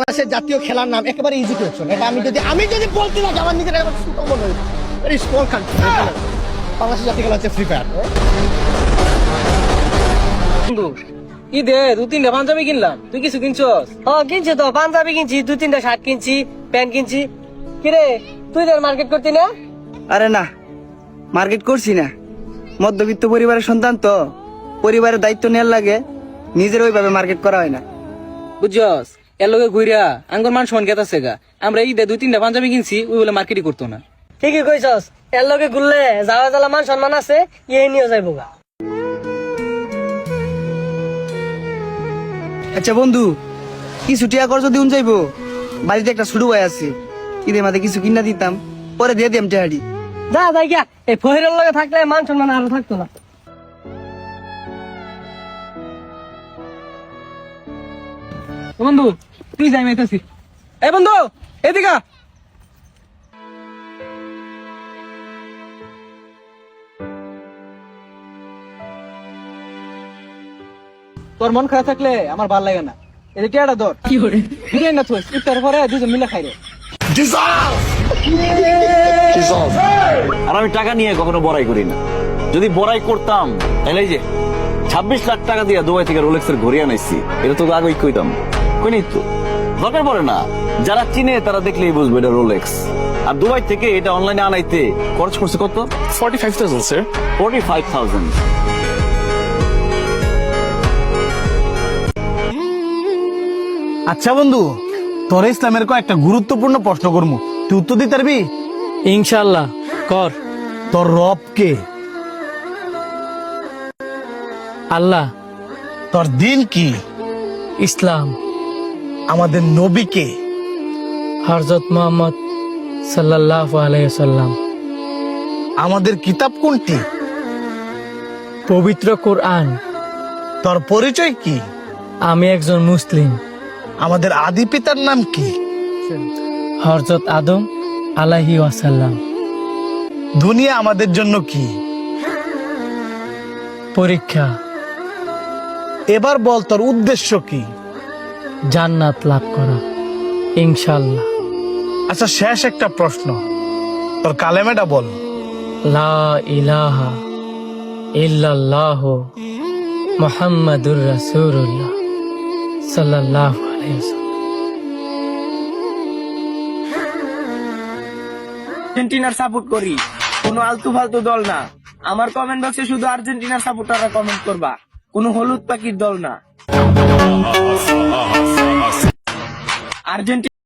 বাংলাদেশের জাতীয় খেলার নাম একেবারে ইজি কোয়েশ্চন। এটা আমি যদি বলতে না আমার নিজের ছোট মনে হয় ভেরি স্মল কান্ট্রি। বাংলাদেশের জাতীয় খেলা হচ্ছে ফ্রি ফায়ার। ঈদে 2-3টা পাঞ্জাবি কিনলাম, তুই কিছু কিনছস? কিনছি তো, পাঞ্জাবি কিনছি, 2-3টা শার্ট কিনছি, প্যান্ট কিনছি। কিরে তুই তো মার্কেট করতি না? আরে না, মার্কেট করছি না। মধ্যবিত্ত পরিবারের সন্তান তো, পরিবারের দায়িত্ব নেওয়ার লাগে, নিজের ওইভাবে মার্কেট করা হয় না। বুঝছস, এর লগে ঘুইরা আঙ্গুর মান সমান গেতাছে গা। আমরা ঈদে 2-3টা পাঞ্জাবি কিনছি, ওই বলে মার্কেটই করতো না। ঠিকই কইছস, এর লগে ঘুরলে যাওয়া জ্বালা মান সম্মান আছে, ইয়ে নিয়ে যাইব গা। আচ্ছা বন্ধু, কিছু টিয়া কর যদি যাইবো, বাড়িতে একটা ছোট ভাই আছে, ঈদের মাঝে কিছু কিনা দিতাম, পরে দিয়ে দিতাম টিয়াটি। যা যাই গিয়া, এই ফহিরের লগে থাকলে মান সম্মান আরো থাকতো না। বন্ধু তুই যাই মাইতাছি। এই বন্ধু এদিকে আ। তোর মন খারাপ থাকলে আমার ভালো লাগে না। এদিকে একটা ধর কি করে বিরিয়ানি না থইস, ইফতার পরে দুজন মিলে খাই রে। আর আমি টাকা নিয়ে কখনো বড়াই করি না। যদি বড়াই করতাম তাহলে এই যে 26 লাখ টাকা দিয়ে দুবাই থেকে রোলেক্সের ঘড়ি আনাইছি, এটা তো আগেই কইতাম। কই নাই তো, দরকার পড়ে না। যারা চিনে তারা দেখলেই বুঝবে এটা রোলেক্স। আর দুবাই থেকে এটা অনলাইনে আনাইতে খরচ করছে কত? 45,000 স্যার। 45,000। আচ্ছা বন্ধু, তোর ইসলামের কয়েকটা গুরুত্বপূর্ণ প্রশ্ন করবো, তুই উত্তর দিতে পারবি? ইনশাআল্লাহ কর। তোর রব কে? আল্লাহ। তোর দিন কি? ইসলাম। আমাদের নবী কে? হযরত মুহাম্মদ সাল্লাল্লাহু আলাইহি ওয়াসাল্লাম। আমাদের কিতাব কোনটি? পবিত্র কোরআন। তোর পরিচয় কি? আমি একজন মুসলিম। আমাদের আদি পিতার নাম কি? হযরত আদম আলাইহি ওয়াসাল্লাম। দুনিয়া আমাদের জন্য কি? পরীক্ষা। এবার বল তোর উদ্দেশ্য কি? জান্নাত লাভ করা ইনশাআল্লাহ। আচ্ছা শেষ একটা প্রশ্ন, তোর কালেমাটা বল। লা ইলাহা ইল্লাল্লাহ মুহাম্মাদুর রাসূলুল্লাহ সাল্লাল্লাহু আলাইহি ওয়াসাল্লাম। আর্জেন্টিনার সাপোর্ট করি, কোনো আলতু ফালতু দল না। আমার কমেন্ট বক্সে শুধু আর্জেন্টিনার সাপোর্টাররা কমেন্ট করবা, কোনো হলুদ পাখির দল না। আর্জেন্টিনা